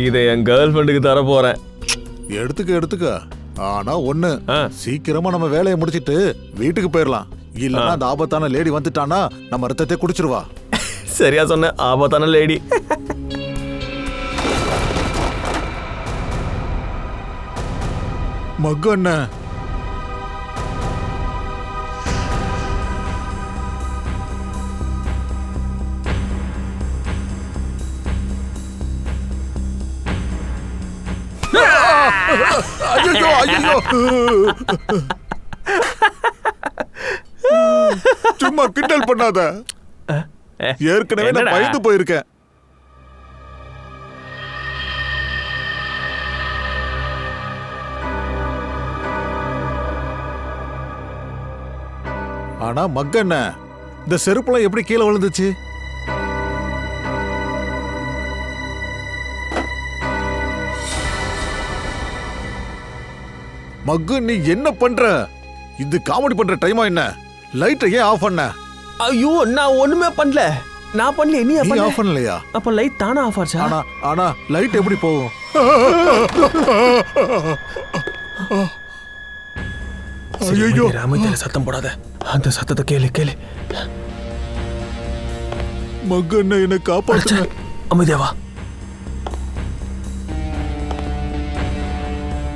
இதை என் கேர்ள் ஃப்ரெண்டுக்கு தர போறேன். எடுத்துக்க. ஆனா ஒண்ணு, சீக்கிரமா நம்ம வேலையை முடிச்சிட்டு வீட்டுக்கு போயிடலாம். இல்லன்னா அந்த ஆபத்தான லேடி வந்துட்டானா நம்ம ரத்தத்தை குடிச்சிருவா. சரியா சொன்ன, ஆபத்தான லேடி. மக்கு என்ன ஐயோ ஐயோ, சும்மா கிண்டல் பண்ணாத. ஏற்கனவே நான் பயந்து போயிருக்கேன். ஆனா மக்கண்ண, இந்த செருப்புலாம் எப்படி கீழே விழுந்துச்சு? மக்கு, நீ என்ன பண்ற? இது காமெடி பண்ற டைமா என்ன? லைட்டை ஏன் ஆஃப் பண்ண? ஐயோ, நான் ஒண்ணுமே பண்ணல. நான் பண்ணல, நீ ஆஃப் பண்ணலையா? அப்ப லைட் தானா ஆஃப் ஆச்சா? ஆனா லைட் எப்படி போகும்? ஐயோ, அமைதியா சத்தம் போடாத. அந்த சத்தத்தை கேளு. மக்கு என்ன, என்ன காப்பாத்துங்க. அமைதியா வா.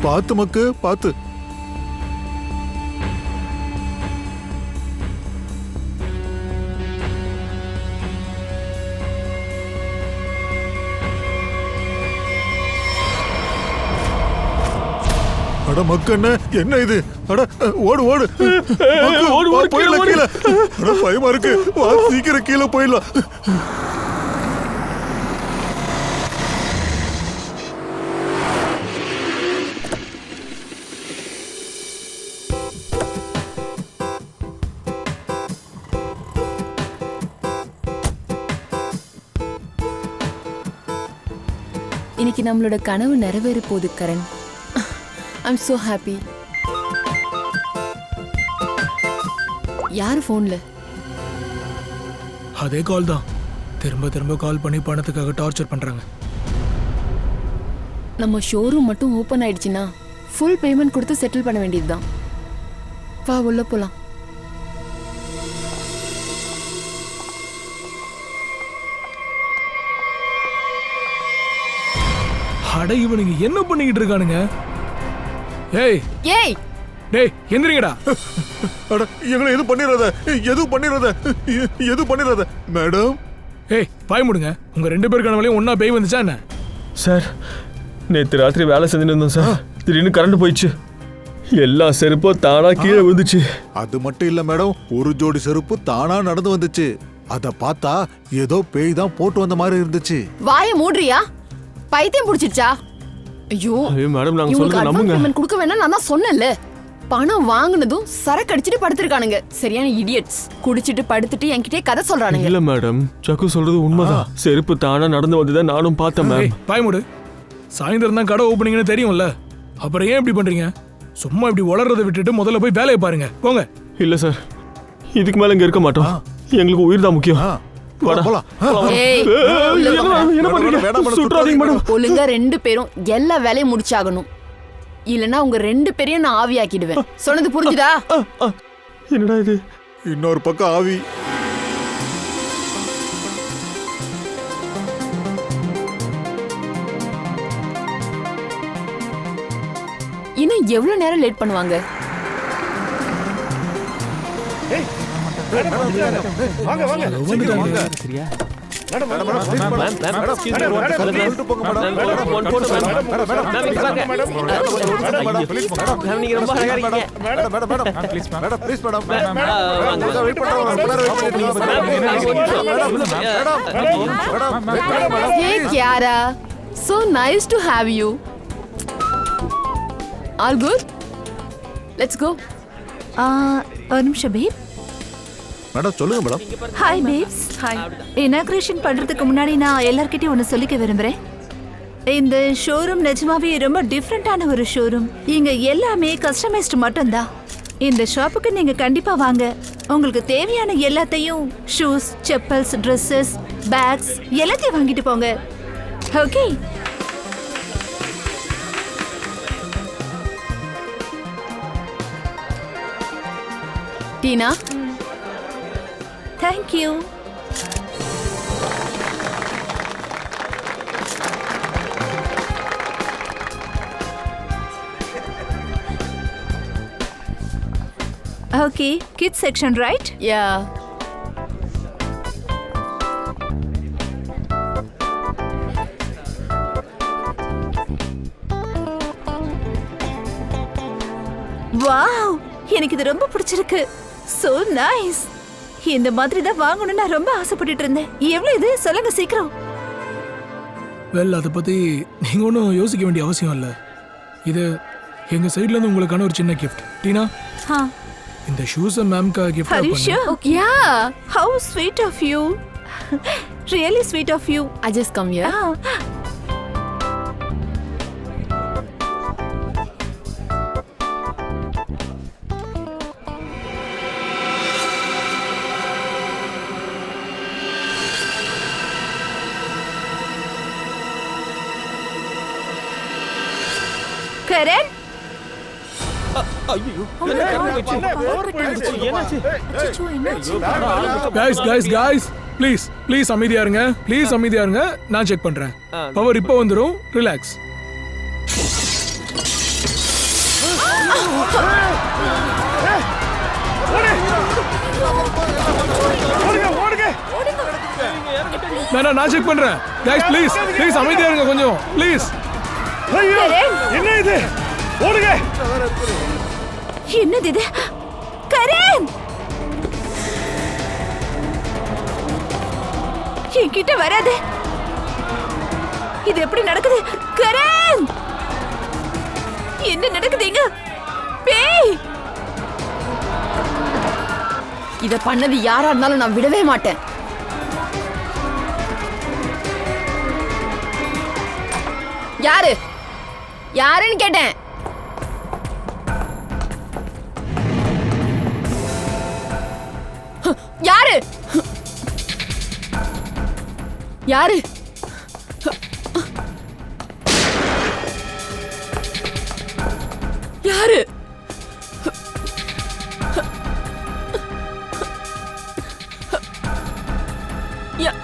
பாத்து மக்கு, பாத்து. அட மக்கண்ண, என்ன இது? அட ஓடு போயிடலாம் கீழே. அட பயமா இருக்கு, சீக்கிரம் கீழே போயிடலாம். இன்னைக்கு நம்மளோட கனவு நிறைவேற போகுது கரண். I'm so happy. யார் போன்ல? அதே கால் தான். திரும்ப கால் பண்ணி பணத்துக்காக டார்ச்சர் பண்றாங்க. நம்ம ஷோரூம் மட்டும் ஓபன் ஆயிடுச்சுன்னா ஃபுல் பேமெண்ட் கொடுத்து செட்டில் பண்ண வேண்டியதுதான். வா உள்ள போலாம். அட இவனுங்க என்ன பண்ணிக்கிட்டு இருக்கானுங்க? ஏய் டேய் எந்திரிங்கடா. அட எங்களை எது பண்ணிராத மேடம். ஏய் பாய் முடுங்க. உங்க 2 பேருக்கான வேலையும் ஒண்ணா பேய் வந்துச்சா என்ன? சார், நேற்று ராத்திரி வேலை செஞ்சுட்டு இருந்தோம் சார். திடீர்னு கரண்ட் போயிடுச்சு. எல்லா செருப்பும் தானா கீழே விழுந்துச்சு. அது மட்டும் இல்ல மேடம், ஒரு ஜோடி செருப்பு தானா நடந்து வந்துச்சு. அத பார்த்தா ஏதோ பேய் தான் போட்டு வந்த மாதிரி இருந்துச்சு. வாயை மூடுறியா? பைத்தியம் பிடிச்சிருச்சா? ஐயோ மேடம், நாங்க சொல்றது நம்புங்க. பேமெண்ட் கொடுக்க வேணாம் நான் தான் சொன்னேன்ல. பணம் வாங்குனதும் சரக்கு அடிச்சிட்டு படுத்துருக்கானுங்க. சரியான இடியட்ஸ். குடிச்சிட்டு படுத்துட்டு என்கிட்டே கதை சொல்றானுங்க. இல்ல மேடம், சக்கு சொல்றது உண்மைதான். செருப்பு தானா நடந்து வந்ததை நானும் பார்த்தேன் மேம். பாய் மூடு. சாயந்தரம் தான் கடை ஓப்பனிங்னு தெரியும்ல, அப்புறம் ஏன் இப்படி பண்றீங்க? சும்மா இப்படி வளர்றதை விட்டுட்டு முதல்ல போய் வேலையை பாருங்க, போங்க. இல்ல சார், இதுக்கு மேல இங்க இருக்க மாட்டோம். எங்களுக்கு உயிர் தான் முக்கியம். ஒழுங்கா 2 பேரும் எல்லா வேலையும் முடிச்சாகணும். இல்லனா உங்க 2 பேரையும் நான் ஆவியாக்கிடுவேன். சொன்னது புரிஞ்சுதா? என்னடா இது? இன்னொரு பக்கம் ஆவி. இன்னும் எவ்வளவு நேரம் லேட் பண்ணுவாங்க? Hey Kiara, so nice to have you. All good? Let's go. ஒரு நிமிஷம் பேப். மேடம் சொல்லுங்க madam. Hi babes. Hi. Inauguration பண்றதுக்கு முன்னாடி நான் எல்லார்கிட்டயும் ஒன்னு சொல்லிக்க விரும்புறேன். இந்த ஷோரூம் நிஜமாவே ரொம்ப டிஃப்ரெண்டான ஒரு ஷோரூம். இங்க எல்லாமே கஸ்டமைஸ்டு மட்டும்தான். இந்த ஷாப்புக்கு நீங்க கண்டிப்பா வாங்க. உங்களுக்கு தேவையான எல்லாத்தையும் ஷூஸ், செப்பல்ஸ், ட்ரெஸ்ஸஸ், பேக்ஸ் எல்லாத்தையும் வாங்கிட்டு போங்க. Okay? Tina thank you. Okay, kids section right? Yeah wow, எனக்கு இது ரொம்ப பிடிச்சிருக்கு. So nice. இந்த மாதிரி தான் வாங்கணும்னு நான் ரொம்ப ஆசைப்பட்டுட்டு இருந்தேன். எவ்வளவு இது சொல்லுங்க சீக்கிரம். வெல், அதை பத்தி நீங்க ஒன்றும் யோசிக்க வேண்டிய அவசியம் இல்லை. இது எங்க சைட்ல இருந்து உங்களுக்கான ஒரு சின்ன கிஃப்ட். டீனா, ஹா, இந்த ஷூஸை மேம்கா கிஃப்ட் are you பண்ணு. sure? Yeah How sweet of you. Really sweet of you. I just come here. Ah. Karan, guys, please அமைதியா இருங்க. ப்ளீஸ் அமைதியா இருங்க. நான் செக் பண்றேன். பவர் இப்போ வந்துரும். ரிலாக்ஸ். வேணா, நான் செக் பண்றேன். guys, ப்ளீஸ் அமைதியா இருங்க கொஞ்சம். ப்ளீஸ். கரண், என்ன இது? ஓடுங்க. என்னது இது? கரண், என்கிட்ட வராது. இது எப்படி நடக்குது? கரண், என்ன நடக்குதுங்க? பேய். இத பண்ணது யாரா இருந்தாலும் நான் விடவே மாட்டேன். யாரு யாருன்னு கேட்டேன். யாரு யாரு யாரு? யா-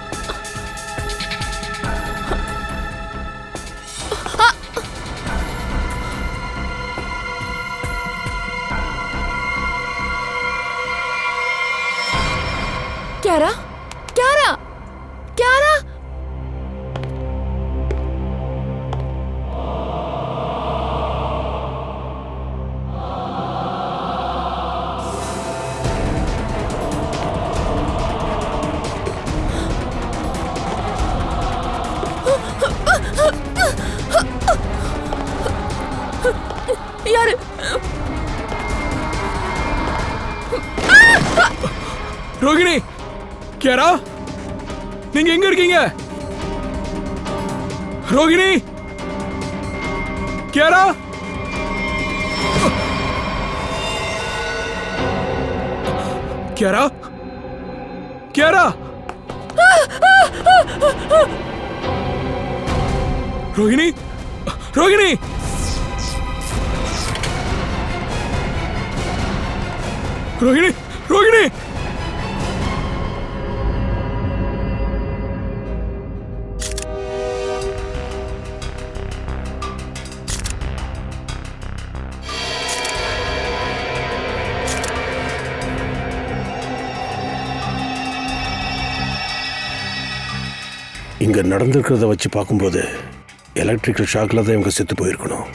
क्यारा क्यारा क्यारा यार ரோகிணி, கியாரா, நீங்க எங்க இருக்கீங்க? ரோகிணி, கியாரா, கியாரா, கியாரா, ரோகிணி, ரோகிணி, ரோகிணி, ரோகிணி. இங்க நடந்திருக்கிறத வச்சு பார்க்கும்போது எலக்ட்ரிக்கல் ஷாக்ல தான் இவங்க செத்து போயிருக்கணும்.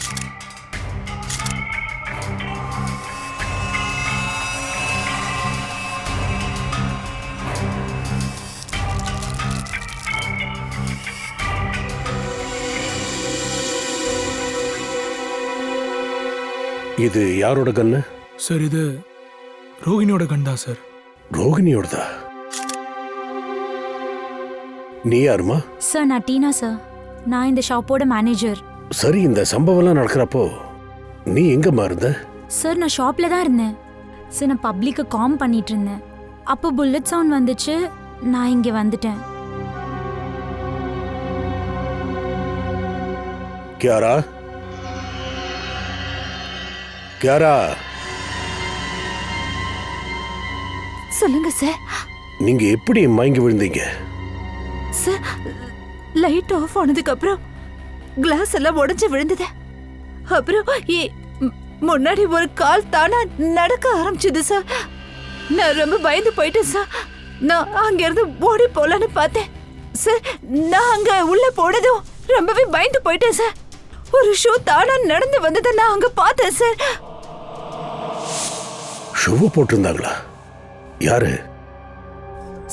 இது யாரோட கண்ணு? சார், இது ரோகிணியோட கண் தான் சார். ரோகிணியோடதா? நீ யாருமா? சார், நான் டீனா சார். நான் இந்த ஷாப்போட மேனேஜர். சரி, இந்த சம்பவம்லாம் நடக்கிறப்போ நீ எங்கம்மா இருந்த? சார், நான் ஷாப்ல தான் இருந்தேன். சார், நான் பப்ளிக்கு காம் பண்ணிட்டு இருந்தேன். அப்போ புல்லட் சவுண்ட் வந்துச்சு. நான் இங்க வந்துட்டேன். கியாரா, கியாரா, சொல்லுங்க சார். நீங்க எப்படி மயங்கி விழுந்தீங்க? சார், லைட் ஆஃப் ஆனதுக்கு அப்புறம் கிளாஸ் எல்லாம் உடைஞ்சு விழுந்தது. அப்புறம் முன்னாடி ஒரு கால் தானா நடக்க ஆரம்பிச்சது சார். நான் ரொம்ப பயந்து போயிட்டேன் சார். நான் அங்க இருந்து ஓடி போலான்னு பார்த்தேன் சார். நான் அங்க உள்ள போனதும் ரொம்பவே பயந்து போயிட்டேன் சார். ஒரு ஷூ தானா நடந்து வந்ததை நான் அங்க பார்த்தேன் சார். ஷூ போட்டிருந்தாங்களா? யாரு?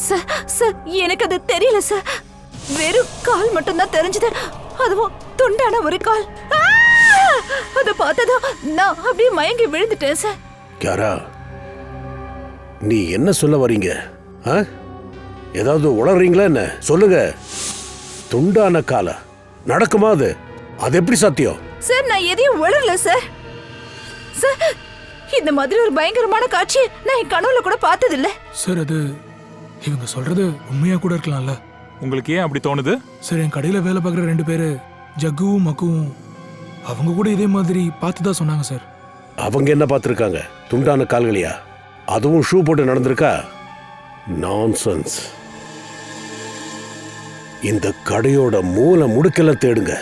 சார் சார், எனக்கு அது தெரியல சார். வெறும் கால் மட்டும் தான் தெரிஞ்சது. அதுவும் துண்டான ஒரு கால். அதை பார்த்ததும் நான் அப்படியே மயங்கி விழுந்துட்டேன் சார். யாரா, நீ என்ன சொல்ல வரீங்க? ஏதாவது உளறீங்களா என்ன? சொல்லுங்க. துண்டான கால நடக்குமா? அது எப்படி சாத்தியம்? சார், நான் எதையும் உளரல சார். சார், இந்த மாதிரி ஒரு பயங்கரமான காட்சி நான் என் கனவுல கூட பார்த்ததில்ல சார். அது இவங்க சொல்றது உண்மையா கூட இருக்கலாம்ல. உங்களுக்கு ஏன் அப்படி தோணுது? சார், என் கடையில வேலை பார்க்குற 2 பேரு, ஜக்குவும் மக்குவும், அவங்க கூட இதே மாதிரி பார்த்துதான் சொன்னாங்க சார். அவங்க என்ன பார்த்துருக்காங்க? துண்டான கால்களையா? அதுவும் ஷூ போட்டு நடந்திருக்கா? நான்சென்ஸ். இந்த கடையோட மூல முடுக்கெல்லாம் தேடுங்க.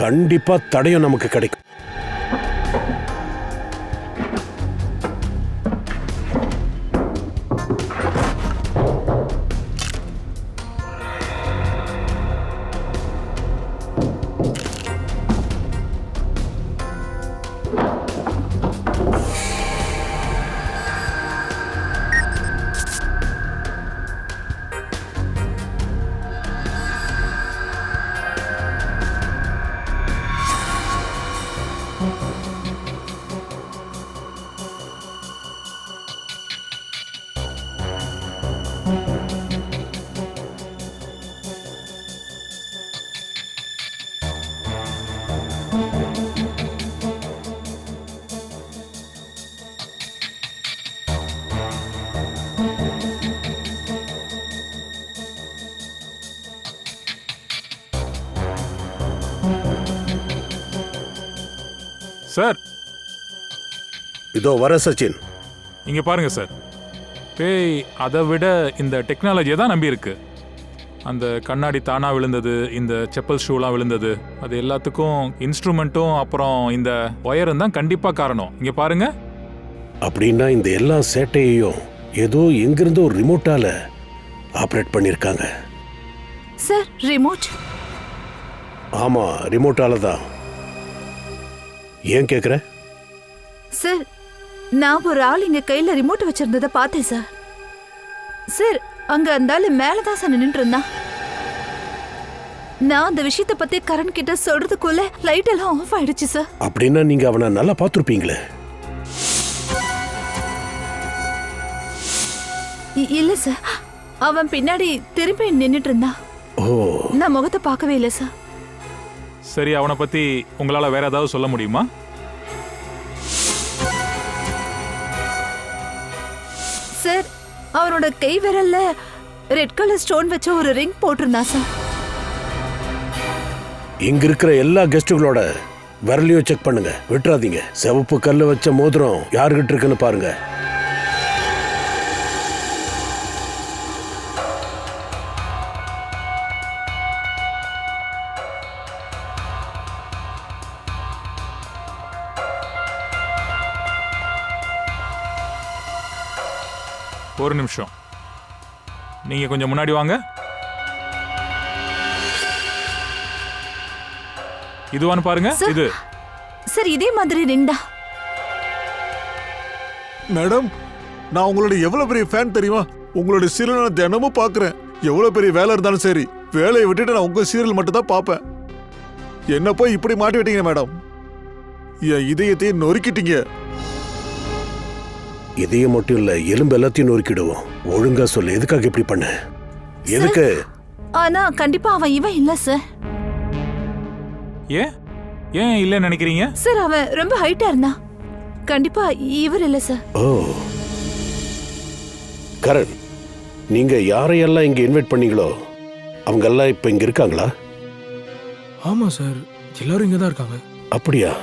கண்டிப்பா தடயம் நமக்கு கிடைக்கும். சார், இதோ வர சச்சின். இங்க பாருங்க சார். பேய் அதை விட இந்த டெக்னாலஜியை தான் நம்பி இருக்கு. அந்த கண்ணாடி தானா விழுந்தது, இந்த செப்பல் ஷூலாம் விழுந்தது, அது எல்லாத்துக்கும் இன்ஸ்ட்ருமெண்ட்டும் அப்புறம் இந்த ஒயரும் தான் கண்டிப்பா காரணம். இங்க பாருங்க. அப்படின்னா இந்த எல்லா சேட்டையையும் ஏதோ எங்கிருந்து ஒரு ரிமோட்டால ஆப்ரேட் பண்ணிருக்காங்க. Sir, remote? ஆமா, ரிமோட்டால தான். ஏன் கேக்குற? சார், நான் ஒரு ஆள் எங்க கையில ரிமோட் வச்சிருந்ததை பார்த்தேன் சார். சார், அங்க அந்த ஆளு மேலதான் சார் நின்னுட்டு இருந்தான். நான் அந்த விஷயத்தை பத்தி கரண் கிட்ட சொல்றதுக்குள்ள லைட் எல்லாம் ஆஃப் ஆயிடுச்சு சார். அப்படின்னா நீங்க அவனை நல்லா பார்த்திருப்பீங்களே. இல்ல சார், அவன் பின்னாடி திரும்பி நின்னுட்டு இருந்தான். ஓ, நான் முகத்தை பார்க்கவே இல்லை சார். சரி, அவனை பத்தி உங்களால வேற ஏதாவது சொல்ல முடியுமா? சார், அவனோட கை விரல்ல ரெட் கலர் ஸ்டோன் வச்ச ஒரு ரிங் போட்டிருந்தான் சார். இங்க இருக்கிற எல்லா கெஸ்டுகளோட விரலையும் செக் பண்ணுங்க, விட்டுறாதீங்க. சிவப்பு கல்லு வச்ச மோதிரம் யாருகிட்ட இருக்குன்னு பாருங்க. ஒரு நிமிஷம், நீங்க கொஞ்சம் முன்னாடி வாங்க. இதுவான்னு பாருங்க. சார், இது சார், இதே மாதிரி ரிங் தான். மேடம், நான் உங்களோட எவ்வளவு பெரிய ஃபேன் தெரியுமா? உங்களோட சீரியல் நான் தினமும் பார்க்குறேன். எவ்வளவு பெரிய வேலை இருந்தாலும் சரி, வேலையை விட்டுட்டு நான் உங்க சீரியல் மட்டும் தான் பார்ப்பேன். என்ன போய் இப்படி மாட்டி விட்டீங்க மேடம். என் இதயத்தையே நொறுக்கிட்டீங்க. இதயம் மட்டும் இல்ல, எலும்பு எல்லாத்தையும் நொறுக்கிடுவோம். ஒழுங்கா சொல்லு, எதுக்காக இப்படி பண்ண? எதுக்கு? ஆனா கண்டிப்பா அவன் இவன் இல்ல சார். ஏன் ஏன் இல்லைன்னு நினைக்கிறீங்க? சார், அவன் ரொம்ப ஹைட்டா இருந்தான். கண்டிப்பா இவர் இல்ல சார். ஓ, கரண், நீங்க யாரையெல்லாம் இங்க இன்வைட் பண்ணீங்களோ அவங்க எல்லாம் இப்ப இங்க இருக்காங்களா? ஆமா சார், எல்லாரும் இங்க தான் இருக்காங்க. அப்படியா?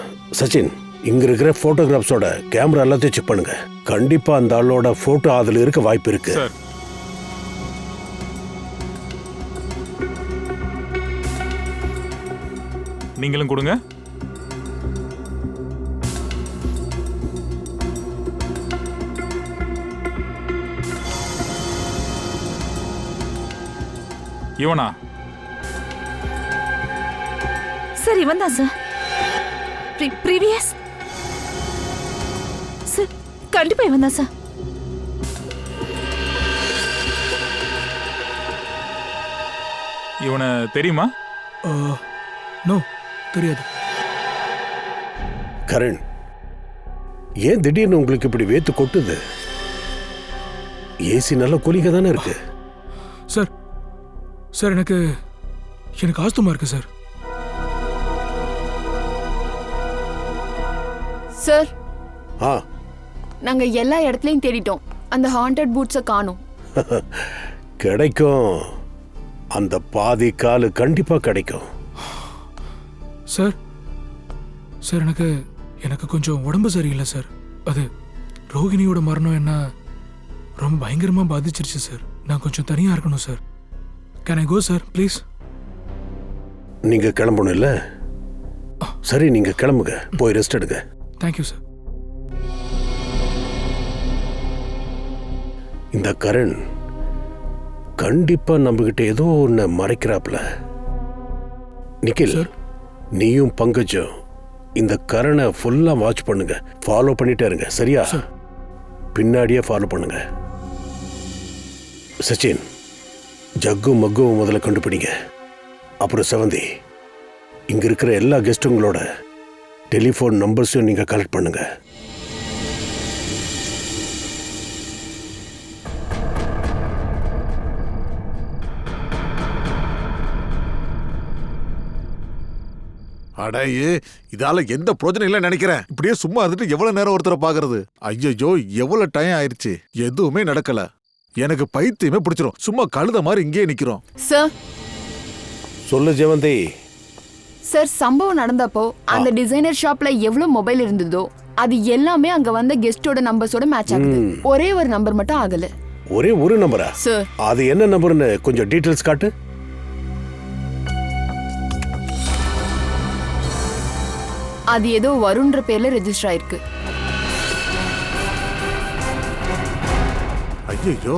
சச்சின், இங்க இருக்கிற போட்டோகிராஃப்ஸோட கேமரா எல்லாத்தையும் செக் பண்ணுங்க. கண்டிப்பா அந்த ஆளோட போட்டோ அதுல இருக்க வாய்ப்பு இருக்கு. சார் நீங்களும் கொடுங்க. இவனா? சார் இவன் தான் சார். ப்ரீவியஸ் சார், கண்டிப்பா இவன் தான் சார். இவனை தெரியுமா? நோ, தெரியாது. கரண், ஏன் திடீர்னு உங்களுக்கு இப்படி வேத்து கொட்டுது? ஏசி நல்ல கூலிங்க தானே இருக்கு. சார் சார் எனக்கு ஆஸ்துமா இருக்கு சார். சார் ஆ நாங்க எல்லா இடத்துலயும் தேடிட்டோம், அந்த ஹாண்டட் பூட்ஸை காணோம். கிடைக்கும், அந்த பாதி காலு கண்டிப்பா கிடைக்கும். சார் சார் எனக்கு கொஞ்சம் உடம்பு சரியில்லை சார். அது ரோகிணியோட மரணம் என்ன ரொம்ப பயங்கரமா பாதிச்சிருச்சு சார். நான் கொஞ்சம் தனியா இருக்கணும் sir. Can I go sir please? நீங்க கிளம்பணும் இல்ல? சரி, நீங்க கிளம்புங்க, போய் ரெஸ்ட் எடுங்க. Thank you sir. இந்த கரண் கண்டிப்பா நம்மகிட்ட ஏதோ ஒன்னு மறைக்கிறாப்ல. நிக்கில், நீயும் பங்கஜம் இந்த கரணை ஃபுல்லா வாட்ச் பண்ணுங்க, ஃபாலோ பண்ணிட்டே இருங்க. சரியா? பின்னாடியே ஃபாலோ பண்ணுங்க. சச்சின், ஜக்கு மக்குவும் முதல்ல கண்டுபிடிங்க. அப்புறம் செவந்தி, இங்க இருக்கிற எல்லா கெஸ்ட்டுங்களோட டெலிஃபோன் நம்பர்ஸையும் நீங்க கலெக்ட் பண்ணுங்க. அடையே, இதால எந்த பிரயோஜனம் இல்லை நினைக்கிறேன். இப்படியே சும்மா இருந்துட்டு எவ்வளவு நேரம் ஒருத்தரை பாக்குறது? ஐயோ, எவ்வளவு டைம் ஆயிடுச்சு, எதுவுமே நடக்கல. எனக்கு பைத்தியமே பிடிச்சிரும். சும்மா கழுத மாதிரி இங்கேயே நிக்கிறோம். சார் சொல்லு ஜெவந்தி. சார், சம்பவம் நடந்தப்போ அந்த டிசைனர் ஷாப்ல எவ்வளவு மொபைல் இருந்ததோ அது எல்லாமே அங்க வந்த கெஸ்டோட நம்பர்ஸோட மேட்ச் ஆகுது. ஒரே ஒரு நம்பர் மட்டும் ஆகல. ஒரே ஒரு நம்பரா? சார் அது என்ன நம்பர்னு கொஞ்சம் டீடைல்ஸ் காட்டு. அது ஏதோ வருண்ன்ற பேர்ல ரெஜிஸ்டர் ஆயிருக்கு. ஐயோ,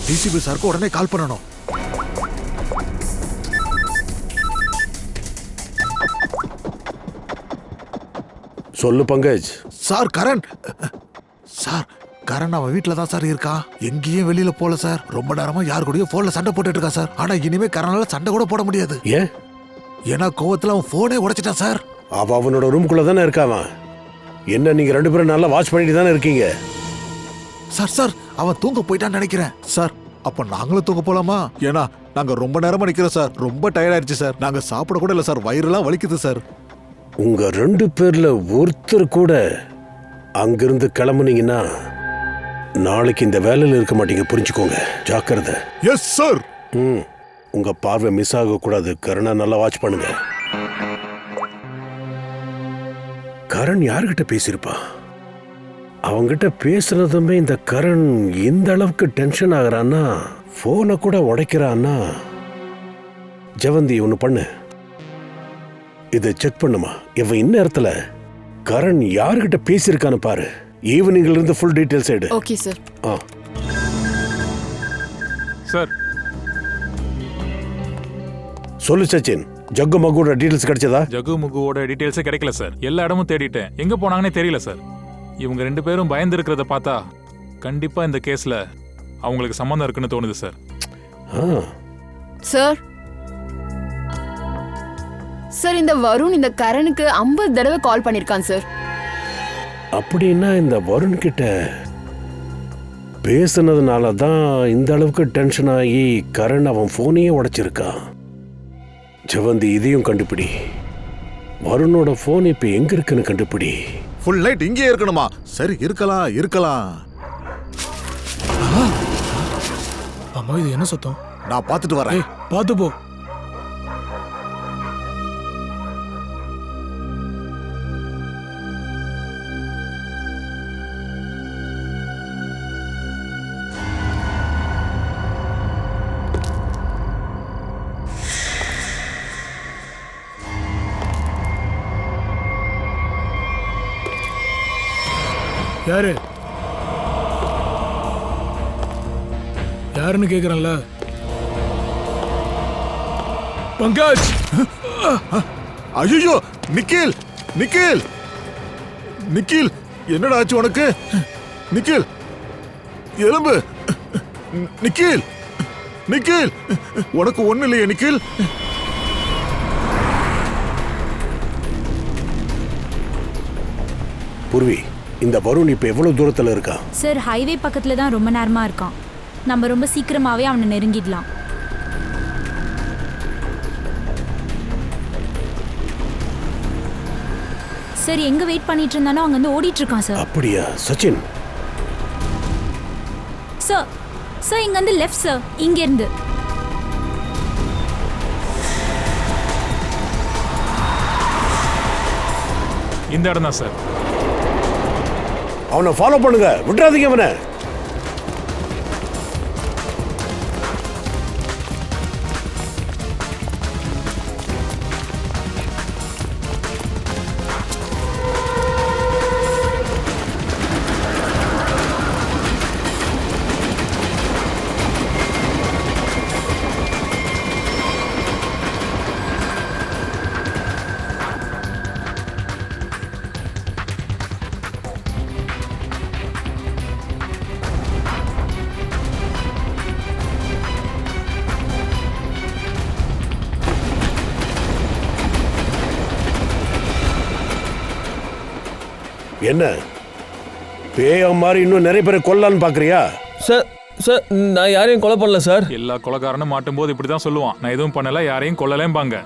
டிசிபி சாருக்கு உடனே கால் பண்ணணும். சொல்லு பங்கஜ். சார் கரண், சார் கரண் அவன் வீட்டுல தான் சார் இருக்கான். எங்கேயும் வெளியில போல சார். ரொம்ப நேரமா யாரு கூடயும் போன்ல சண்டை போட்டுட்டு இருக்கா சார். ஆனா இனிமே கரனால சண்டை கூட போட முடியாது. ஏன்? ஏன்னா கோவத்துல அவன் போனே உடைச்சிட்டான் சார். அவனோட ரூம்குள்ள தானே இருக்காவன். என்ன நீங்க ரெண்டு பேரும் நல்லா வாட்ச் பண்ணிட்டு தானே இருக்கீங்க? சார் அவன் தூங்க போயிட்டான்னு நினைக்கிறேன் சார். அப்ப நாங்களும் தூங்க போலாமா? ஏன்னா நாங்க ரொம்ப நேரமா நிக்கிறோம் சார். ரொம்ப டயர்ட் ஆயிடுச்சு சார். நாங்க சாப்பிட கூட இல்ல சார். வயிறுலாம் வலிக்குது சார். உங்க ரெண்டு பேர்ல ஒருத்தர் கூட அங்கிருந்து கிளம்புனீங்கன்னா நாளைக்கு இந்த வேலையில இருக்க மாட்டீங்க, புரிஞ்சுக்கோங்க. ஜாக்கிரதை. Yes sir. உங்க பார்வை மிஸ் ஆக கூடாது. கரணை நல்லா வாட்ச் பண்ணுங்க. கரண் யார்கிட்ட பேசியிருப்பான்? அவங்கிட்ட பேசுறதுமே இந்த கரண் இந்த அளவுக்கு டென்ஷன் ஆகுறான்னா, போனை கூட உடைக்கிறான்னா. ஜெவந்தி ஒன்று பண்ணு, இதை செக் பண்ணுமா. இவன் இந்நேரத்துல கரண் யார்கிட்ட பேசியிருக்கான்னு பாரு. ஈவினிங்ல இருந்து ஃபுல் டீடைல்ஸ் எடு. Okay sir. சார் சொல்லு சச்சின், ஜக்கு மகுவோட டீடைல்ஸ் கிடைச்சதா? ஜகு முகுவோட டீடைல்ஸே கிடைக்கல சார். எல்லா இடமும் தேடிட்டேன், எங்க போனாங்கன்னே தெரியல சார். இவங்க ரெண்டு பேரும் பயந்து இருக்கிறத பார்த்தா கண்டிப்பா இந்த கேஸ்ல அவங்களுக்கு சம்பந்தம் இருக்குன்னு தோணுது சார். சார் சார் இந்த வருண் இந்த கரனுக்கு 50 தடவை கால் பண்ணிருக்கான் சார். அப்படின்னா இந்த வருண் கிட்ட பேசுனதுனால தான் இந்த அளவுக்கு டென்ஷன் ஆகி கரண் அவன் போனையே உடைச்சிருக்கான். ஜெவந்தி, இதையும் கண்டுபிடி. வருணோட போன் இப்ப எங்க இருக்குன்னு கண்டுபிடி. ஃபுல் நைட் இங்கே இருக்கணுமா? சரி, இருக்கலாம். அம்மா, இது என்ன சத்தம்? நான் பார்த்துட்டு வரேன். பார்த்து போ. யாரு யாருன்னு கேக்குறேன்ல. பங்கஜ். ஐயோ நிக்கில் நிக்கில் நிக்கில், என்னடா ஆச்சு உனக்கு? நிக்கில் எலும்பு. நிக்கில் நிக்கில், உனக்கு ஒண்ணு இல்லையே நிக்கில்? பூர்வி, இந்த வருண் இப்ப எவ்வளவு தூரத்துல இருக்கான்? சார் ஹைவே பக்கத்துல தான் ரொம்ப நேரமா இருக்கான். நம்ம ரொம்ப சீக்கிரமாவே அவனை நெருங்கிடலாம். சார் எங்க வெயிட் பண்ணிட்டு இருந்தானோ அங்க வந்து ஓடிட்டு இருக்கான் சார். அப்படியா சச்சின்? சார் சார் இங்க வந்து லெஃப்ட் சார், இங்க இருந்து. இந்த இடம் தான் சார். அவனை ஃபாலோ பண்ணுங்க, விட்டுறாதீங்க அவனை. என்ன பேய மாதிரி இன்னும் நிறைய பேரை கொல்லலான்னு பாக்குறியா? சார் சார் நான் யாரையும் கொலை பண்ணல சார். எல்லா கொலைகாரனும் மாட்டும் போது இப்படிதான் சொல்லுவான், நான் எதுவும் பண்ணல, யாரையும் கொல்லலேம்பாங்க.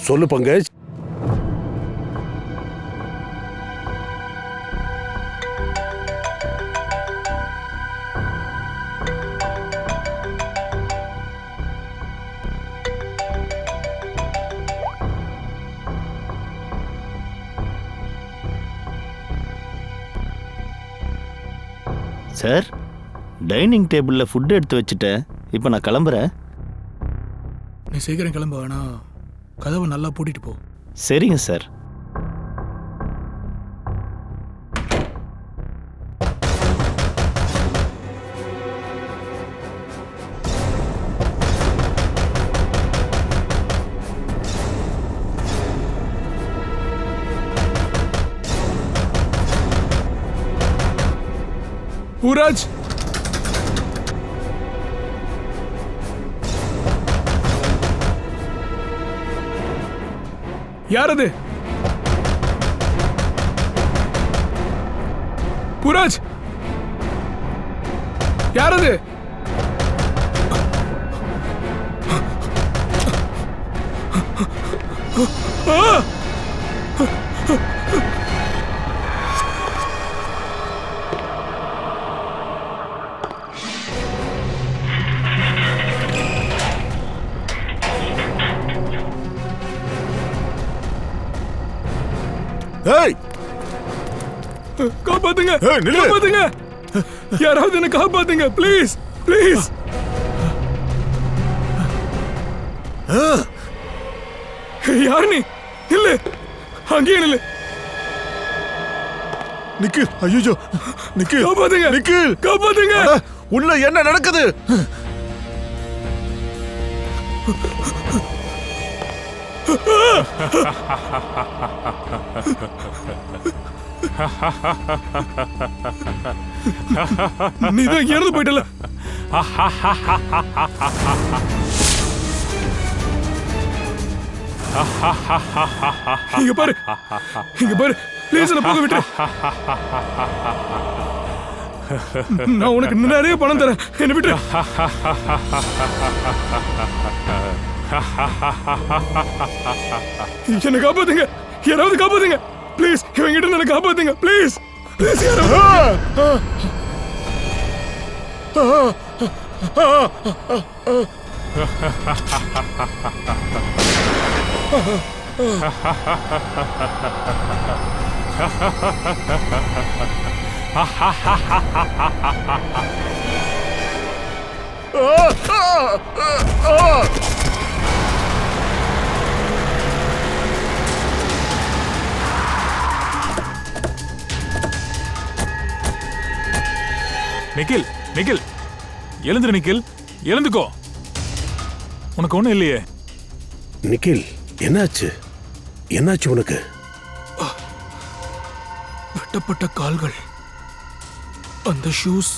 சொல்லு பங்கஜ். சார், டைனிங் டேபிளில் ஃபுட் எடுத்து வச்சுட்டேன். இப்போ நான் கிளம்புறேன். நீ சீக்கிரம் கிளம்ப வேணாம், கதவை நல்லா பூட்டிட்டு போ. சரிங்க சார். பூராஜ், யார் அது? பூராஜ், யார் அது? ஏய் காப்பாத்துங்க, ஏய், நில்லு. காப்பாத்துங்க, யாராவது என்ன காப்பாத்துங்க, ப்ளீஸ் ப்ளீஸ். யார் நீ? நில்லு, அங்கேயே நில்லு. நிக்கில், ஐயோ நிக்கில், காப்பாத்துங்க, நிக்கில், காப்பாத்துங்க. அட, உள்ள என்ன நடக்குது? நீதான் இறந்து போயிட்டல. இங்க பாரு, இங்க பாரு, ப்ளீஸ் என்ன போக விட்டு. நான் உனக்கு நிறைய பணம் தரேன், என்ன விட்டு. என்ன காப்பாத்துங்க, யாராவது காப்பாத்துங்க ப்ளீஸ். இவங்கிட்ட என்ன காப்பாத்துங்க ப்ளீஸ், ப்ளீஸ் யாராவது. நிக்கில் நிக்கில் எழுந்துரு நிக்கில், எழுந்துக்கோ. உனக்கு ஒண்ணும் இல்லையே? நிக்கில், என்னாச்சு? என்னாச்சு உனக்கு? வெட்டப்பட்ட கால்கள், அந்த ஷூஸ்.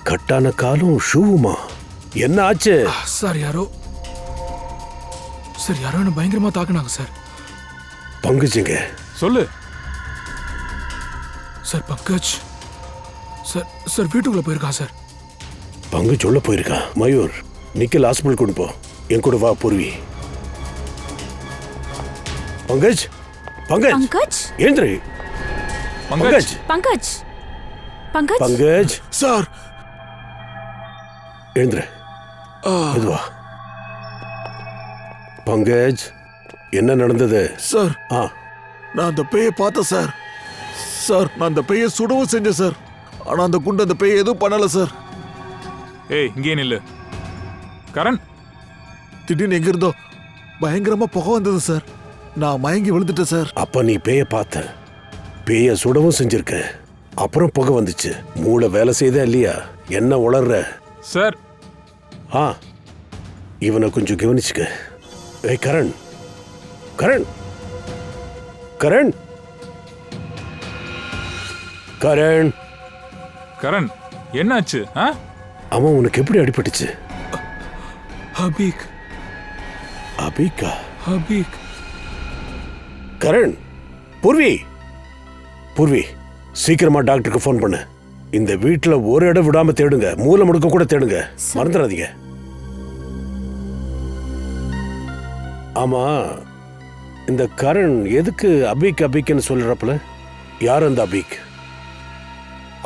கட்டான காலும் ஷூவுமா? என்ன ஆச்சு? சார் யாரோ என்ன பயங்கரமா தாக்குனாங்க சார். பங்குஜிங்க சொல்லு. சார் பங்கஜ் சார் வீட்டுக்குள்ள போயிருக்கான் சார். பங்குஜ் உள்ள போயிருக்கான். மயூர், நிக்கில் ஹாஸ்பிட்டல் கொண்டு போ. என் கூட வா பூர்வி. பங்கஜ் பங்கஜ் பங்கஜ் ஏந்திரு. பங்கஜ் பங்கஜ் பங்கஜ் பங்கஜ் சார். எழுந்துரு. மெதுவா. பங்கஜ், என்ன நடந்தது? சார், ஆ, நான் அந்த பேயை பார்த்தேன் சார். சார், நான் அந்த பேயை சுடவும் செஞ்சேன் சார். ஆனா அந்த குண்டு அந்த பேயை எதுவும் பண்ணல சார். ஏய், இங்கே நில்லு. கரண், திடீர்னு எங்க இருந்தோ பயங்கரமா புகை வந்தது சார். நான் மயங்கி விழுந்துட்டேன் சார். அப்ப நீ பேய பார்த்த. பேய சுடவும் செஞ்சிருக்க. அப்புறம் புகை வந்துச்சு. மூளை வேலை செய்தா இல்லையா? என்ன உளர்ற? சார். ஆ, இவனை கொஞ்சம் கவனிச்சுக்க. ஏய் கரண், கரண், கரண், கரண். கரண், என்னாச்சு? அவன் உனக்கு எப்படி அடிபட்டுச்சு? ஹபீக். அபீக்கா? ஹபீக். கரண், பூர்வி, பூர்வி, சீக்கிரமா டாக்டருக்கு ஃபோன் பண்ணு. இந்த வீட்டுல ஒரு இடம் விடாம தேடுங்க. மூல முடுக்க கூட தேடுங்க, மறந்துடாதீங்க. ஆமா, இந்த கரண் எதுக்கு அபீக் அபீக்னு சொல்றப்பல? யார் அந்த அபீக்?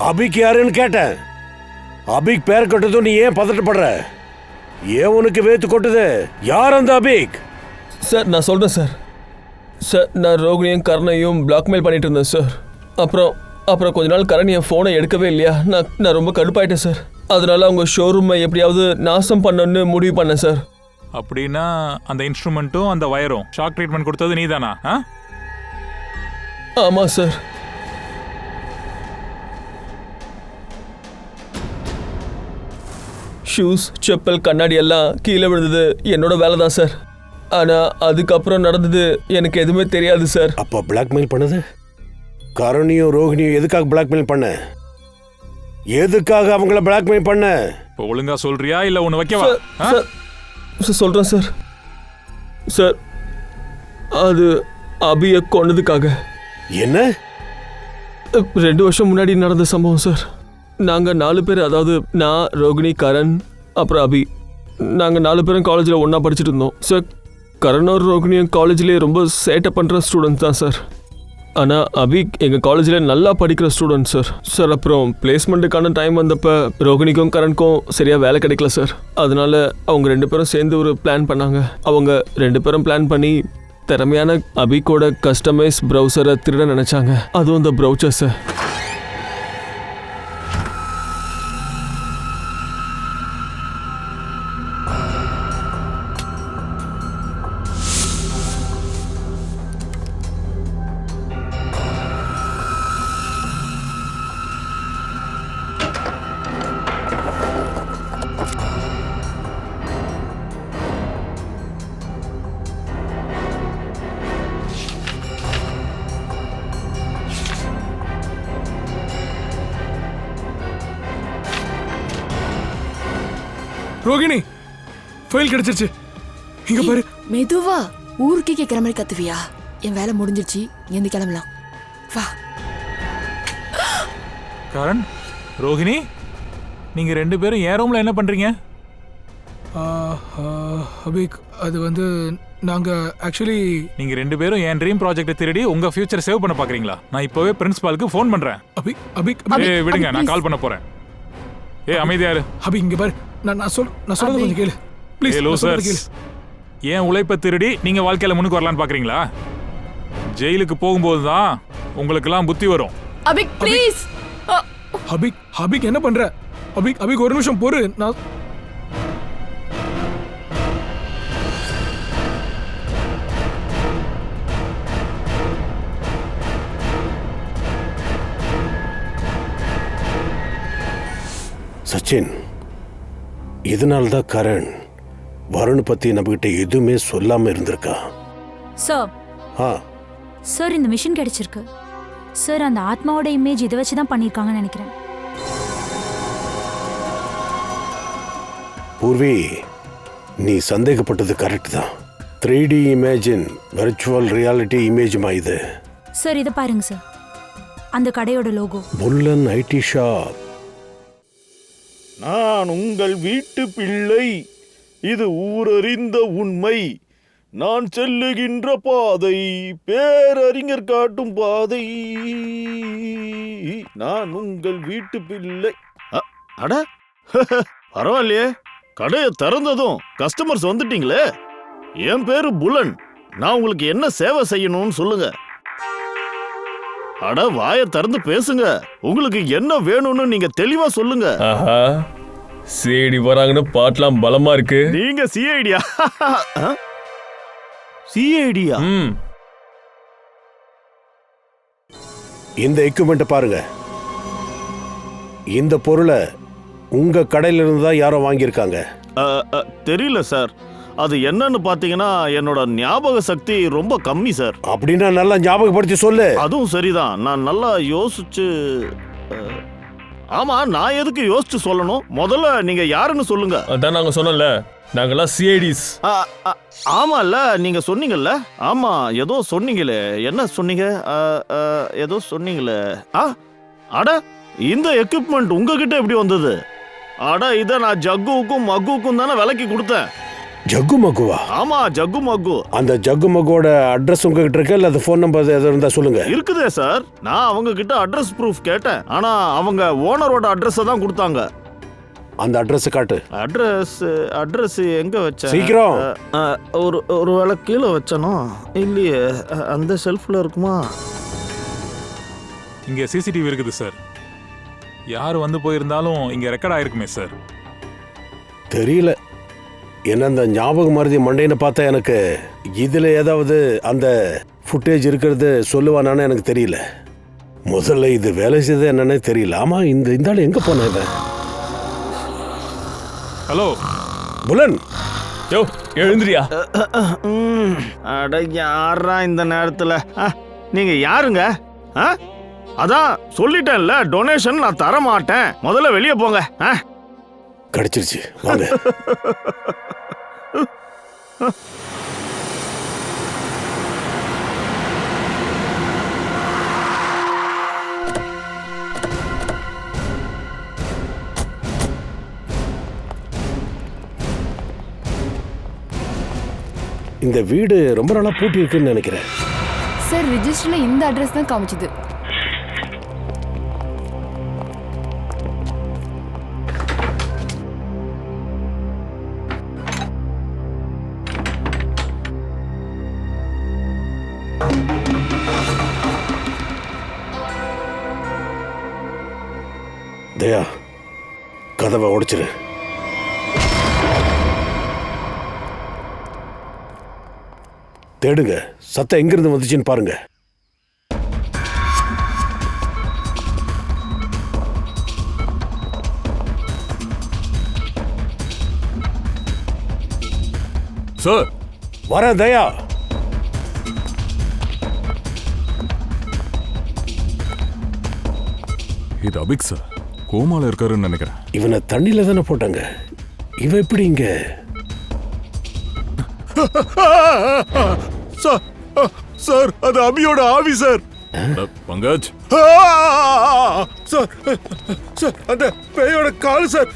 அபீக் யாருன்னு கேட்டேன். அபீக் பேர் கொட்டதும் நீ ஏன் பதட்டப்படுற? ஏன் உனக்கு வேத்து கொட்டுது? யார் அந்த அபீக்? சார், நான் சொல்கிறேன் சார். சார், நான் ரோகிணியும் கரணையும் பிளாக்மெயில் பண்ணிட்டு இருந்தேன் சார். அப்புறம் கொஞ்ச நாள் கரண் என் ஃபோனை எடுக்கவே இல்லையா. நான் ரொம்ப கடுப்பாயிட்டேன் சார். அதனால அவங்க ஷோரூமை எப்படியாவது நாசம் பண்ணணும்னு முடிவு பண்ணேன் சார். அப்படின்னா அந்த இன்ஸ்ட்ருமெண்ட்டும் அந்த வயரும் ஷாக் ட்ரீட்மெண்ட் கொடுத்தது நீதானா? ஆமாம் சார். ஷூஸ், செப்பல், கண்ணாடி எல்லாம் கீழே விழுந்தது என்னோட வேலை தான் சார். ஆனால் அதுக்கப்புறம் நடந்தது எனக்கு எதுவுமே தெரியாது சார். அப்போ பிளாக்மெயில் பண்ணது? கரணியும் ரோஹிணியும் எதுக்காக பிளாக்மெயில் பண்ண? எதுக்காக அவங்கள பிளாக்மெயில் பண்ண? இப்போ ஒழுங்கா சொல்றியா இல்ல ஒன்னு வைக்கவா? சார் சொல்கிறேன் சார். சார், அது அபியை கொன்னதுக்காக. என்ன? 2 வருஷம் முன்னாடி நடந்த சம்பவம் சார். நாங்கள் 4 பேர், அதாவது நான், ரோகிணி, கரண், அப்புறம் அபி, நாங்கள் 4 பேரும் காலேஜில் ஒன்றா படிச்சுட்டு இருந்தோம் சார். கரணும் ரோகிணியும் காலேஜ்லேயே ரொம்ப சேட்டை பண்ணுற ஸ்டூடெண்ட்ஸ் தான் சார். ஆனால் அபி எங்கள் காலேஜில் நல்லா படிக்கிற ஸ்டூடெண்ட் சார். சார், அப்புறம் பிளேஸ்மெண்ட்டுக்கான டைம் வந்தப்போ ரோகிணிக்கும் கரண்க்கும் சரியாக வேலை கிடைக்கல சார். அதனால அவங்க 2 பேரும் சேர்ந்து ஒரு பிளான் பண்ணாங்க. அவங்க 2 பேரும் பிளான் பண்ணி திறமையான அபிக்கோட கஸ்டமைஸ் ப்ரௌசரை திருட நினச்சாங்க. அதுவும் இந்த ப்ரௌச்சர்ஸை. ரோகிணி, ஃபைல் கிடைச்சிருச்சு. இங்க பாரு. மெதுவா, ஊருக்கே கேட்குற மாதிரி கத்துவியா? என் வேலை முடிஞ்சிருச்சு, இங்கேருந்து கிளம்பலாம். வா. கரண், ரோஹிணி, நீங்க 2 பேரும் என் ரூம்ல என்ன பண்றீங்க? அபிக், அது வந்து நாங்க ஆக்சுவலி நீங்க 2 பேரும் என் ட்ரீம் ப்ராஜெக்ட்டை திருடி உங்க ஃபியூச்சர் சேவ் பண்ண பாக்குறீங்களா? நான் இப்பவே பிரின்சிபாலுக்கு ஃபோன் பண்றேன். அபிக் அபிக் ஏய் விடுங்க, நான் கால் பண்ண போறேன். ஏய் அமைதியா இரு. அபிக், இங்க பாரு. நான் சொல்றது கொஞ்சம் கேளு ப்ளீஸ். ஏய் லூசர்ஸ், ஏன் உழைப்பை திருடி நீங்க வாழ்க்கையில முன்னுக்கு வரலான்னு பாக்குறீங்களா? ஜெயிலுக்கு போகும்போது தான் உங்களுக்கெல்லாம் புத்தி வரும். அபிக் ப்ளீஸ். அபிக் அபிக் என்ன பண்ற? அபிக் அபிக் ஒரு நிமிஷம் பொறு. நான் சச்சின், இதனால்தான் கரண் வருண் பத்தி நம்மகிட்ட எதுவுமே சொல்லாம இருந்திருக்கா. சார் ஆ சார் இந்த மிஷின் கிடைச்சிருக்கு சார். அந்த ஆத்மாவோட இமேஜ் இதை வச்சு தான் பண்ணியிருக்காங்கன்னு நினைக்கிறேன். பூர்வி, நீ சந்தேகப்பட்டது கரெக்ட் தான். 3D இமேஜின் விர்ச்சுவல் ரியாலிட்டி இமேஜுமா இது? சார் இதை பாருங்க சார், அந்த கடையோட லோகோ. புல்லன் ID shop. நான் உங்கள் வீட்டு பிள்ளை, இது ஊரறிந்த உண்மை. நான் செல்லுகின்ற பாதை பேரறிஞர் காட்டும் பாதை. நான் உங்கள் வீட்டு பிள்ளை. அட பரவாயில்லையே, கடையை திறந்ததும் கஸ்டமர்ஸ் வந்துட்டீங்களே. என் பேரு புலன். நான் உங்களுக்கு என்ன சேவை செய்யணும்னு சொல்லுங்க. அட வாயை திறந்து பேசுங்க. உங்களுக்கு என்ன வேணும்னு நீங்க தெளிவா சொல்லுங்க. ஆஹா, சிஐடி வராங்கன்னு பாட்டெல்லாம் பலமா இருக்கு. நீங்க சிஐடியா? சிஐடியா? இந்த எக்யூப்மெண்ட் பாருங்க. இந்த பொருளை உங்க கடையில இருந்து தான் யாரோ வாங்கியிருக்காங்க. தெரியல சார். அது என்னன்னு பாத்தீங்கன்னா என்னோட ஞாபக சக்தி ரொம்ப கம்மி சார். அப்படின்னா நல்லா ஞாபகப்படுத்தி சொல்லு. அதுவும் சரிதான். நான் நல்லா யோசிச்சு. ஆமா, நான் எதுக்கு யோசிச்சு சொல்லணும்? முதல்ல நீங்க யாருன்னு சொல்லுங்க. அதான் நாங்க சொன்னோம்ல, நாங்கெல்லாம் சிஐடிஸ். ஆமால, நீங்க சொன்னீங்கல்ல. ஆமா, ஏதோ சொன்னீங்களே. என்ன சொன்னீங்க? ஏதோ சொன்னீங்களே. அட, இந்த எக்யூப்மெண்ட் உங்ககிட்ட எப்படி வந்தது? அட, இதை நான் ஜக்குவுக்கும் மக்குவுக்கும் தானே விலைக்கு கொடுத்தேன். ஜக்கு மக்குவா? ஆமா, ஜக்கு மக்கு. அந்த ஜக்கு மக்குவோட அட்ரஸ் உங்ககிட்ட இருக்கா, இல்ல அது ஃபோன் நம்பர் எதுவும் இருந்தா சொல்லுங்க. இருக்குதே சார். நான் அவங்க கிட்ட அட்ரஸ் ப்ரூஃப் கேட்டேன். ஆனா அவங்க ஓனரோட அட்ரஸை தான் கொடுத்தாங்க. அந்த அட்ரஸ் காட்டு. அட்ரஸ் எங்க வச்சேன்? சீக்கிரம். ஒரு வேளை கீழே வச்சனோ இல்லையே. அந்த ஷெல்ஃப்ல இருக்குமா? இங்க சிசிடிவி இருக்குது சார். யார் வந்து போயிருந்தாலும் இங்க ரெக்கார்ட் ஆயிருக்குமே சார். தெரியல, என்ன அந்த ஞாபகம் மருதி மண்டையின பார்த்தா எனக்கு இதுல ஏதாவது அந்த ஃபுட்டேஜ் இருக்கிறது சொல்லுவானான்னு எனக்கு தெரியல. முதல்ல இது வேலை செய்தது என்னன்னு தெரியல. ஆமா, இந்த ஆள் எங்க போன இவன்? ஹலோ புலன், யோ எழுந்திரியா. அட, யாரா இந்த நேரத்துல? நீங்க யாருங்க? அதான் சொல்லிட்டேன்ல, டொனேஷன் நான் தர மாட்டேன். முதல்ல வெளியே போங்க. கிடைச்சிருச்சு, வாங்க. இந்த வீடு ரொம்ப நாளா பூட்டி இருக்குன்னு நினைக்கிறேன். சார் ரிஜிஸ்டர்ல இந்த அட்ரஸ் தான் காமிச்சது. தயா, கதவை உடைச்சிரு. தேடுங்க, சத்தம் எங்கிருந்து வந்துச்சுன்னு பாருங்க. சார் வரேன் தயா. இது அபிக் சார், கோமால இருக்காருன்னு நினைக்கிறேன். இவனை தண்ணியில தானே போட்டாங்க, இவன் எப்படி இங்க? சார், அது அபியோட ஆவி சார். பங்கஜ் சார், சார், அந்த பேயோட கால் சார்.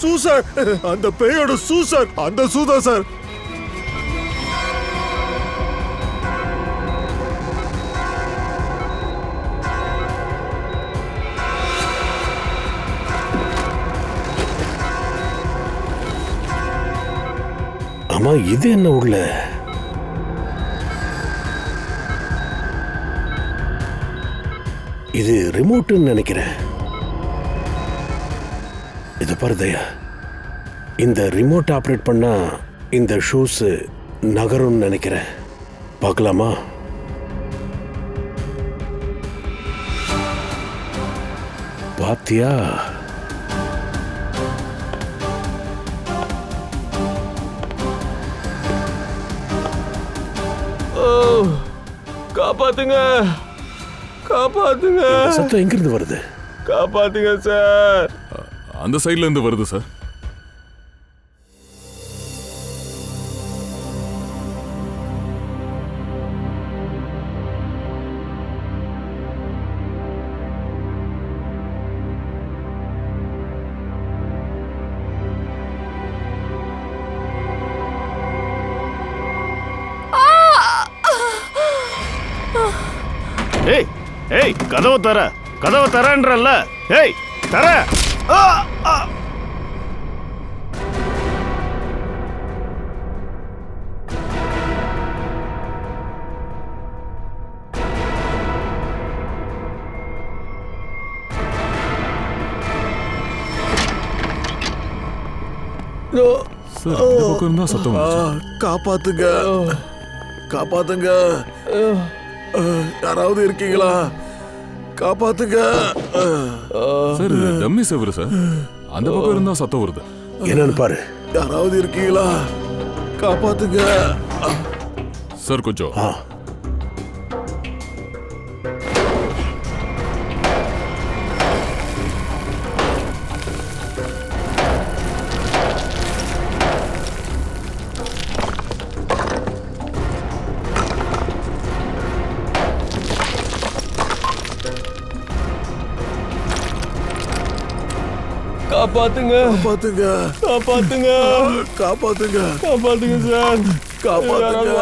சூ சார், அந்த பேயோட சூ சார். அந்த சூதா சார். ஆமா, இது என்ன உள்ள? இது ரிமோட்டுன்னு நினைக்கிறேன். இது பாரு தயா, இந்த ரிமோட் ஆப்ரேட் பண்ணா இந்த ஷூஸ் நகரும்னு நினைக்கிறேன். பார்க்கலாமா? பாத்தியா? காப்பாத்துங்க, காப்பாத்துங்க, இந்த சத்தம் எங்கிருந்து வருது? காப்பாத்துங்க சார். அந்த சைடுல இருந்து வருது சார். ஏய் ஏய், கதவை தரன்றல்ல. ஏய் தர. சார் இந்த பக்கம் இருந்தா சத்தம் வந்துச்சு. காப்பாத்துங்க, காப்பாத்துங்க. யாராவது இருக்கீங்களா? காப்பாத்துங்க. சார் இது டம்மி செவரு சார். அந்த பக்கம் இருந்தா சத்தம் வருது. என்னன்னு பாரு. யாராவது இருக்கீங்களா? காப்பாத்துங்க. சார் கொஞ்சம் காப்பாத்துங்க, காப்பாத்துங்க, காப்பாத்துங்க, காப்பாத்துங்க, காப்பாத்துங்க சார். காப்பாத்துங்க,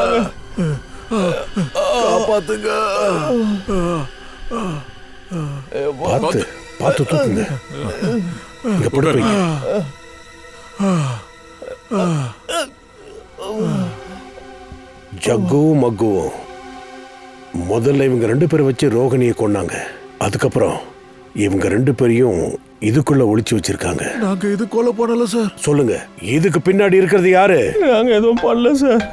காப்பாத்துங்க. பார்த்து பார்த்து தூக்குங்க. இங்க போட்டு வைங்க. ஜக்குவும் மக்குவும் முதல்ல இவங்க 2 பேரை வச்சு ரோகிணியை கொன்னாங்க. அதுக்கப்புறம் இவங்க 2 பேரையும் இதுக்குள்ள ஒளிச்சு வச்சிருக்காங்க. நாங்க இது கொலை பண்ணல சார். சொல்லுங்க, இதுக்கு பின்னாடி இருக்கிறது யாரு? நாங்க எதுவும் பண்ணல சார்.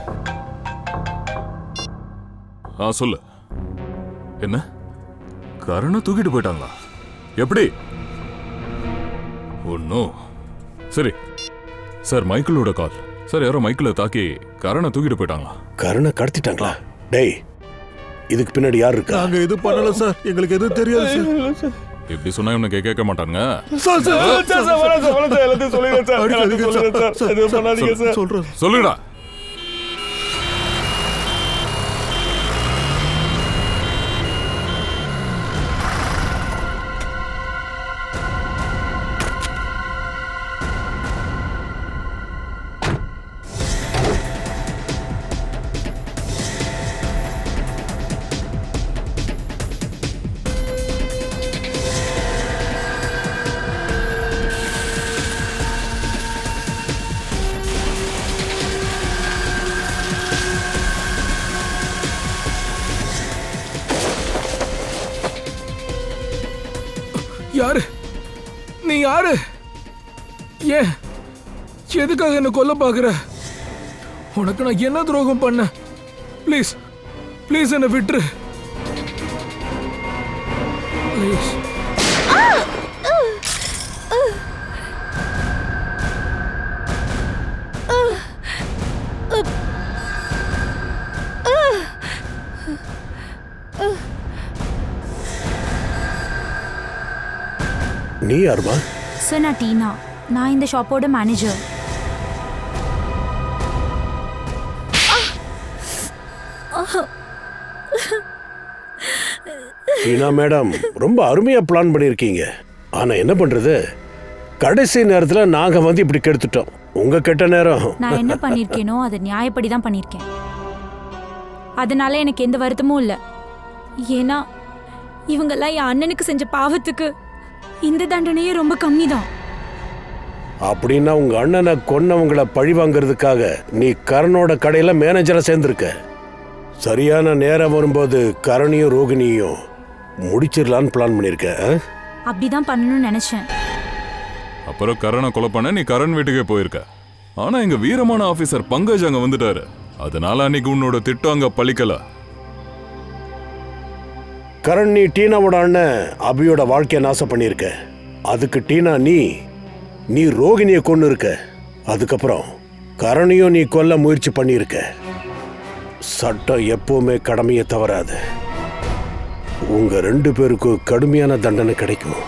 சொல்லு. என்ன கரணை தூக்கிட்டு போயிட்டாங்களா? எப்படி? ஒன்னும் சரி சார். மைக்கிளோட call sir. யாரோ மைக்கிளை தாக்கி கரணை தூக்கிட்டு போயிட்டாங்களா? கரணை கடத்திட்டாங்களா? டேய், இதுக்கு பின்னாடி யார் இருக்கா? நாங்க இது பண்ணல சார். எங்களுக்கு எதுவும் தெரியாது சார். இப்படி சொன்னா இவனை கேட்க மாட்டாங்க. சொல்லுடா. யாரு நீ? யாரு? ஏன் எதுக்காக என்ன கொல்ல பாக்குற? உனக்கு நான் என்ன துரோகம் பண்ண? ப்ளீஸ் ப்ளீஸ் என்ன விட்டுரு. ப்ளீஸ். நீ யாருமா? சார், நான் டீனா. நான் இந்த ஷாப்போட மேனேஜர். டீனா மேடம், ரொம்ப அருமையா பிளான் பண்ணிருக்கீங்க. ஆனா என்ன பண்றது, கடைசி நேரத்துல நாங்க வந்து இப்படி கெடுத்துட்டோம். உங்க கெட்ட நேரம். நான் என்ன பண்ணிருக்கேனோ அதை நியாயப்படி தான் பண்ணிருக்கேன். அதனால எனக்கு எந்த வருத்தமும் இல்லை. ஏன்னா இவங்கெல்லாம் என் அண்ணனுக்கு செஞ்ச பாவத்துக்கு இந்த தண்டனையே ரொம்ப கம்மி தான். அப்படின்னா உங்க அண்ணனை கொன்னவங்களை பழி வாங்கிறதுக்காக நீ கரணோட கடையில மேனேஜரா சேர்ந்திருக்க. சரியான நேரம் வரும்போது கரணையும் ரோகிணியும் முடிச்சிடலான்னு பிளான் பண்ணிருக்க. அப்படிதான் பண்ணணும்னு நினைச்சேன். அப்புறம் கரணை கொலை பண்ண நீ கரண் வீட்டுக்கே போயிருக்க. ஆனா எங்க வீரமான ஆபீசர் பங்கஜ் அங்க வந்துட்டாரு. அதனால அன்னைக்கு உன்னோட திட்டம் அங்க பலிக்கல. கரண், நீ டீனாவோட அண்ணன் அபியோட வாழ்க்கையை நாசம் பண்ணியிருக்க. அதுக்கு டீனா நீ ரோகிணியை கொன்னு இருக்க. அதுக்கப்புறம் கரணையும் நீ கொல்ல முயற்சி பண்ணியிருக்க. சட்டம் எப்பவுமே கடமையை தவறாது. உங்க 2 பேருக்கும் கடுமையான தண்டனை கிடைக்கும்.